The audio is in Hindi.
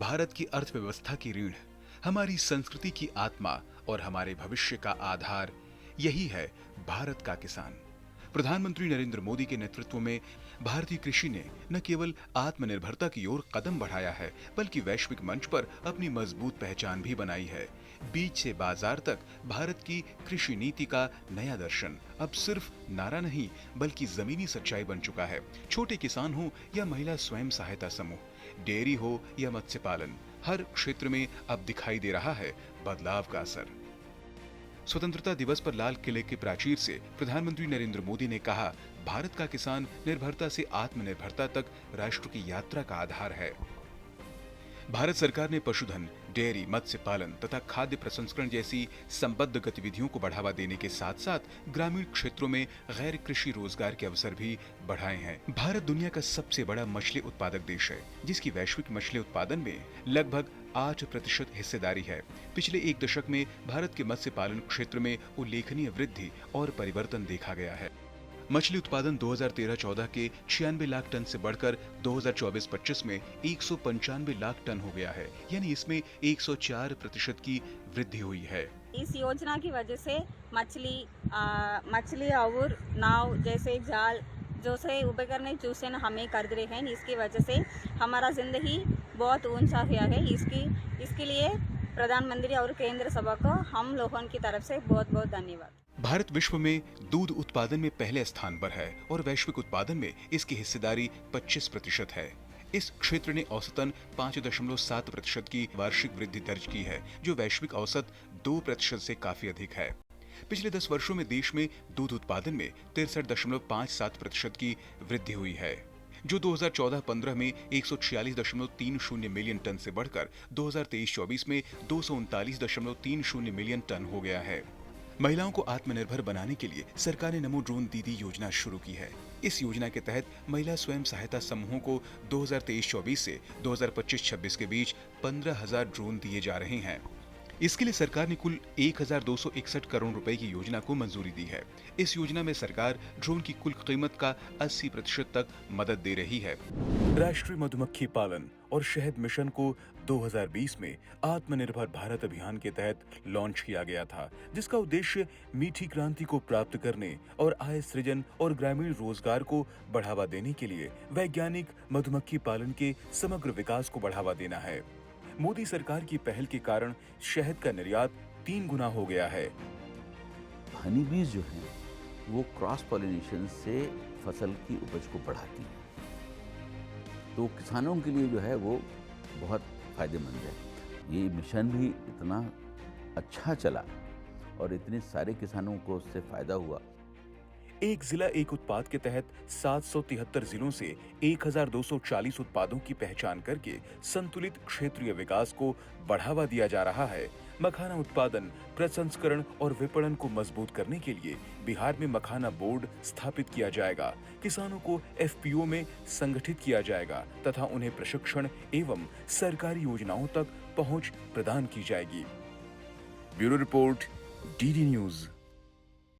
भारत की अर्थव्यवस्था की रीढ़, हमारी संस्कृति की आत्मा और हमारे भविष्य का आधार, यही है भारत का किसान। प्रधानमंत्री नरेंद्र मोदी के नेतृत्व में भारतीय कृषि ने न केवल आत्मनिर्भरता की ओर कदम बढ़ाया है, बल्कि वैश्विक मंच पर अपनी मजबूत पहचान भी बनाई है। बीज से बाजार तक भारत की कृषि नीति का नया दर्शन अब सिर्फ नारा नहीं, बल्कि जमीनी सच्चाई बन चुका है। छोटे किसान हो या महिला स्वयं सहायता समूह, डेयरी हो या मत्स्य पालन, हर क्षेत्र में अब दिखाई दे रहा है बदलाव का असर। स्वतंत्रता दिवस पर लाल किले के प्राचीर से प्रधानमंत्री नरेंद्र मोदी ने कहा, भारत का किसान निर्भरता से आत्मनिर्भरता तक राष्ट्र की यात्रा का आधार है। भारत सरकार ने पशुधन, डेयरी, मत्स्य पालन तथा खाद्य प्रसंस्करण जैसी संबद्ध गतिविधियों को बढ़ावा देने के साथ साथ ग्रामीण क्षेत्रों में गैर कृषि रोजगार के अवसर भी बढ़ाए हैं। भारत दुनिया का सबसे बड़ा मछली उत्पादक देश है, जिसकी वैश्विक मछली उत्पादन में लगभग 8% हिस्सेदारी है। पिछले एक दशक में भारत के मत्स्य पालन क्षेत्र में उल्लेखनीय वृद्धि और परिवर्तन देखा गया है। मछली उत्पादन 2013-14 के 96 लाख टन से बढ़कर 2024-25 में 195 लाख टन हो गया है, यानी इसमें 104% की वृद्धि हुई है। इस योजना की वजह से मछली और नाव जैसे जाल जो से उपकरण चूसे हमें कर रहे हैं, इसकी वजह से हमारा जिंदगी बहुत ऊंचा गया है। इसके लिए प्रधानमंत्री और केंद्र सभा को हम लोगों की तरफ से बहुत बहुत धन्यवाद। भारत विश्व में दूध उत्पादन में पहले स्थान पर है और वैश्विक उत्पादन में इसकी हिस्सेदारी 25% है। इस क्षेत्र ने औसतन 5.7% की वार्षिक वृद्धि दर्ज की है, जो वैश्विक औसत 2% से काफी अधिक है। पिछले 10 वर्षों में देश में दूध उत्पादन में 63.57% की वृद्धि हुई है, जो 2014-15 में 146.30 मिलियन टन से बढ़कर 2023-24 में 239.30 मिलियन टन हो गया है। महिलाओं को आत्मनिर्भर बनाने के लिए सरकार ने नमो ड्रोन दीदी योजना शुरू की है। इस योजना के तहत महिला स्वयं सहायता समूहों को 2023-24 से 2025-26 के बीच 15,000 ड्रोन दिए जा रहे हैं। इसके लिए सरकार ने कुल 1,261 करोड़ रुपए की योजना को मंजूरी दी है। इस योजना में सरकार ड्रोन की कुल कीमत का 80% तक मदद दे रही है। राष्ट्रीय मधुमक्खी पालन और शहद मिशन को 2020 में आत्मनिर्भर भारत अभियान के तहत लॉन्च किया गया था, जिसका उद्देश्य मीठी क्रांति को प्राप्त करने और आय सृजन और ग्रामीण रोजगार को बढ़ावा देने के लिए वैज्ञानिक मधुमक्खी पालन के समग्र विकास को बढ़ावा देना है। मोदी सरकार की पहल के कारण शहद का निर्यात 3 गुना हो गया है। हनी बीज जो है वो क्रॉस पॉलिनेशन से फसल की उपज को बढ़ाती है, तो किसानों के लिए जो है वो बहुत फायदेमंद है। ये मिशन भी इतना अच्छा चला और इतने सारे किसानों को उससे फायदा हुआ। एक जिला एक उत्पाद के तहत 773 जिलों से 1,240 उत्पादों की पहचान करके संतुलित क्षेत्रीय विकास को बढ़ावा दिया जा रहा है। मखाना उत्पादन, प्रसंस्करण और विपणन को मजबूत करने के लिए बिहार में मखाना बोर्ड स्थापित किया जाएगा। किसानों को एफपीओ में संगठित किया जाएगा तथा उन्हें प्रशिक्षण एवं सरकारी योजनाओं तक पहुंच प्रदान की जाएगी। Bureau report, DD news.